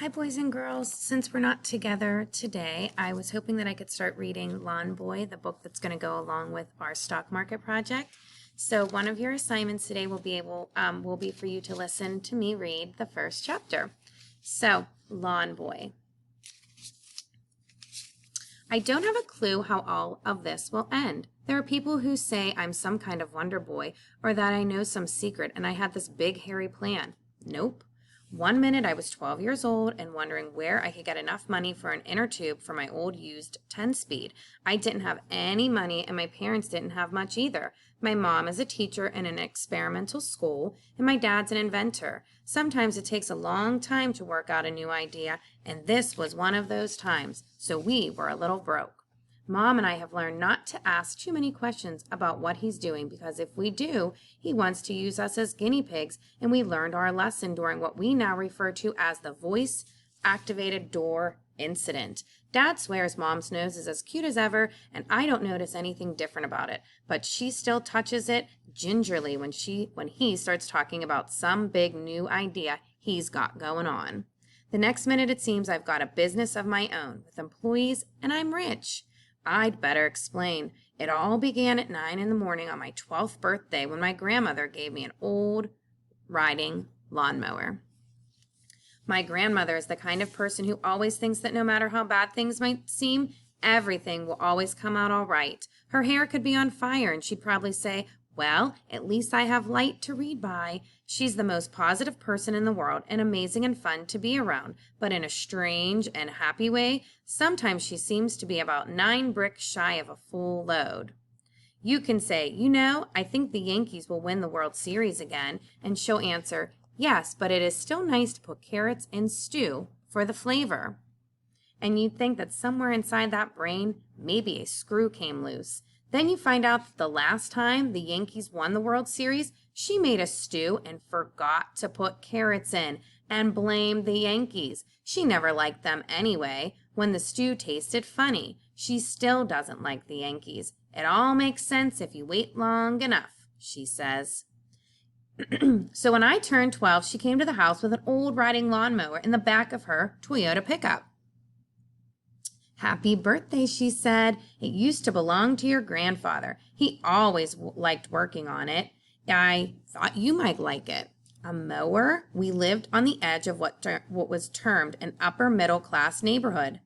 Hi, boys and girls. Since we're not together today, I was hoping that I could start reading Lawn Boy, the book that's going to go along with our stock market project. So one of your assignments today will be for you to listen to me read the first chapter. So, Lawn Boy. I don't have a clue how all of this will end. There are people who say I'm some kind of wonder boy or that I know some secret and I had this big hairy plan. Nope. One minute I was 12 years old and wondering where I could get enough money for an inner tube for my old used 10-speed. I didn't have any money and my parents didn't have much either. My mom is a teacher in an experimental school and my dad's an inventor. Sometimes it takes a long time to work out a new idea, and this was one of those times, so we were a little broke. Mom and I have learned not to ask too many questions about what he's doing because if we do, he wants to use us as guinea pigs, and we learned our lesson during what we now refer to as the voice-activated door incident. Dad swears Mom's nose is as cute as ever, and I don't notice anything different about it, but she still touches it gingerly when he starts talking about some big new idea he's got going on. The next minute it seems I've got a business of my own with employees, and I'm rich. I'd better explain. It all began at 9 in the morning on my 12th birthday when my grandmother gave me an old riding lawnmower. My grandmother is the kind of person who always thinks that no matter how bad things might seem, everything will always come out all right. Her hair could be on fire and she'd probably say, "Well, at least I have light to read by." She's the most positive person in the world and amazing and fun to be around, but in a strange and happy way, sometimes she seems to be about 9 bricks shy of a full load. You can say, I think the Yankees will win the World Series again, and she'll answer, "Yes, but it is still nice to put carrots in stew for the flavor." And you'd think that somewhere inside that brain, maybe a screw came loose. Then you find out that the last time the Yankees won the World Series, she made a stew and forgot to put carrots in and blamed the Yankees. She never liked them anyway. When the stew tasted funny, she still doesn't like the Yankees. It all makes sense if you wait long enough, she says. So when I turned 12, she came to the house with an old riding lawnmower in the back of her Toyota pickup. "Happy birthday," she said. "It used to belong to your grandfather. He always liked working on it. I thought you might like it." A mower? We lived on the edge of what was termed an upper middle class neighborhood.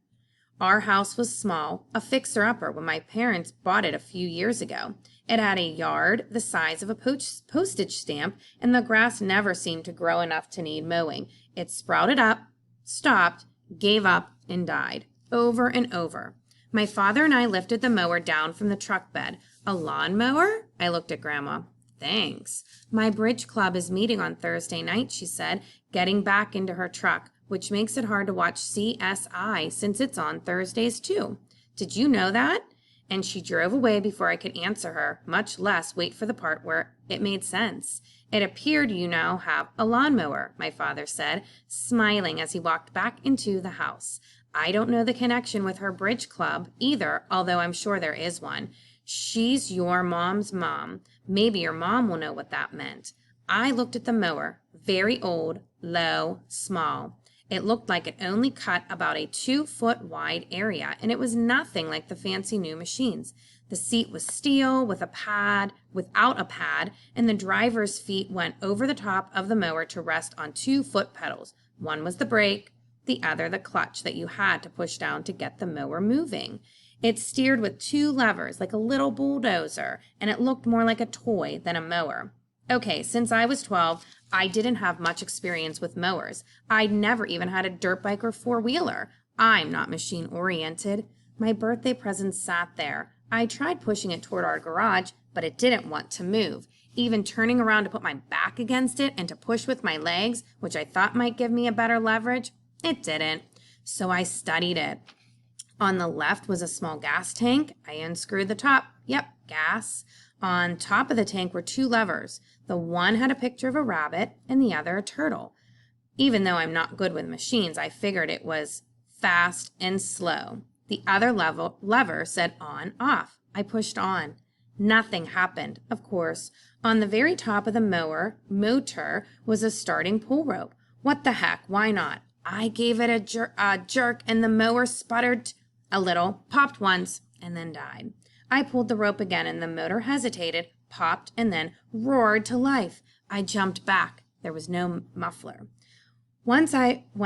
Our house was small, a fixer-upper when my parents bought it a few years ago. It had a yard the size of a postage stamp, and the grass never seemed to grow enough to need mowing. It sprouted up, stopped, gave up, and died. Over and over. My father and I lifted the mower down from the truck bed. "A lawn mower?" I looked at Grandma. "Thanks." "My bridge club is meeting on Thursday night," she said, getting back into her truck, which makes it hard to watch CSI since it's on Thursdays too. "Did you know that?" And she drove away before I could answer her, much less wait for the part where it made sense. "It appeared you now have a lawnmower," my father said, smiling as he walked back into the house. I don't know the connection with her bridge club either, although I'm sure there is one. She's your mom's mom. Maybe your mom will know what that meant. I looked at the mower. Very old, low, small. It looked like it only cut about a 2-foot wide area, and it was nothing like the fancy new machines. The seat was steel without a pad, and the driver's feet went over the top of the mower to rest on 2 foot pedals. One was the brake, the other the clutch that you had to push down to get the mower moving. It steered with 2 levers like a little bulldozer, and it looked more like a toy than a mower. Okay, since I was 12, I didn't have much experience with mowers. I'd never even had a dirt bike or 4-wheeler. I'm not machine-oriented. My birthday present sat there. I tried pushing it toward our garage, but it didn't want to move. Even turning around to put my back against it and to push with my legs, which I thought might give me a better leverage, it didn't. So I studied it. On the left was a small gas tank. I unscrewed the top. Yep, gas. On top of the tank were 2 levers. The one had a picture of a rabbit and the other a turtle. Even though I'm not good with machines, I figured it was fast and slow. The other lever said on, off. I pushed on. Nothing happened, of course. On the very top of the motor was a starting pull rope. What the heck? Why not? I gave it a jerk, and the mower sputtered a little, popped once, and then died. I pulled the rope again, and the motor hesitated, popped, and then roared to life. I jumped back. There was no muffler. When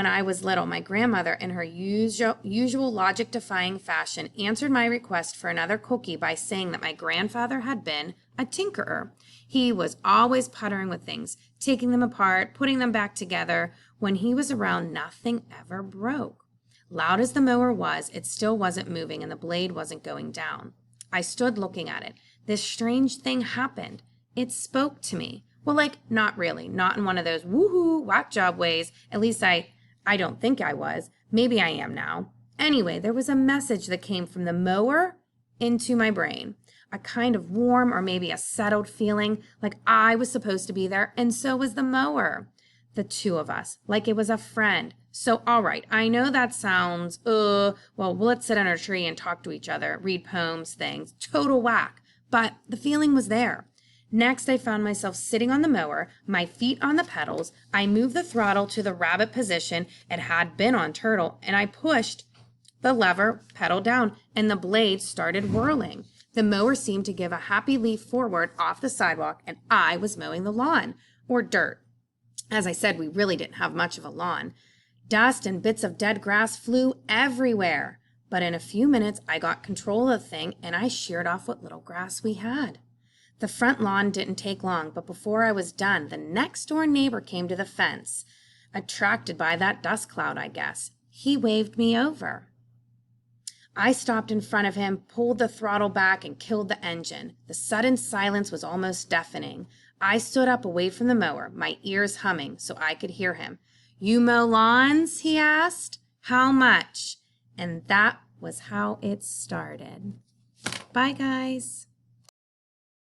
I was little, my grandmother, in her usual logic-defying fashion, answered my request for another cookie by saying that my grandfather had been a tinkerer. He was always puttering with things, taking them apart, putting them back together. When he was around, nothing ever broke. Loud as the mower was, it still wasn't moving, and the blade wasn't going down. I stood looking at it. This strange thing happened. It spoke to me. Well, not really. Not in one of those woohoo, whack job ways. At least I don't think I was. Maybe I am now. Anyway, there was a message that came from the mower into my brain. A kind of warm or maybe a settled feeling, like I was supposed to be there, and so was the mower. The two of us, like it was a friend. So, all right, I know that sounds, well, let's sit under a tree and talk to each other, read poems, things, total whack. But the feeling was there. Next, I found myself sitting on the mower, my feet on the pedals. I moved the throttle to the rabbit position it had been on turtle, and I pushed the lever pedal down, and the blade started whirling. The mower seemed to give a happy leap forward off the sidewalk, and I was mowing the lawn, or dirt. As I said, we really didn't have much of a lawn. Dust and bits of dead grass flew everywhere. But in a few minutes, I got control of the thing, and I sheared off what little grass we had. The front lawn didn't take long, but before I was done, the next-door neighbor came to the fence, attracted by that dust cloud, I guess. He waved me over. I stopped in front of him, pulled the throttle back, and killed the engine. The sudden silence was almost deafening. I stood up away from the mower, my ears humming, so I could hear him. "You mow lawns?" he asked. "How much?" And that was how it started. Bye, guys.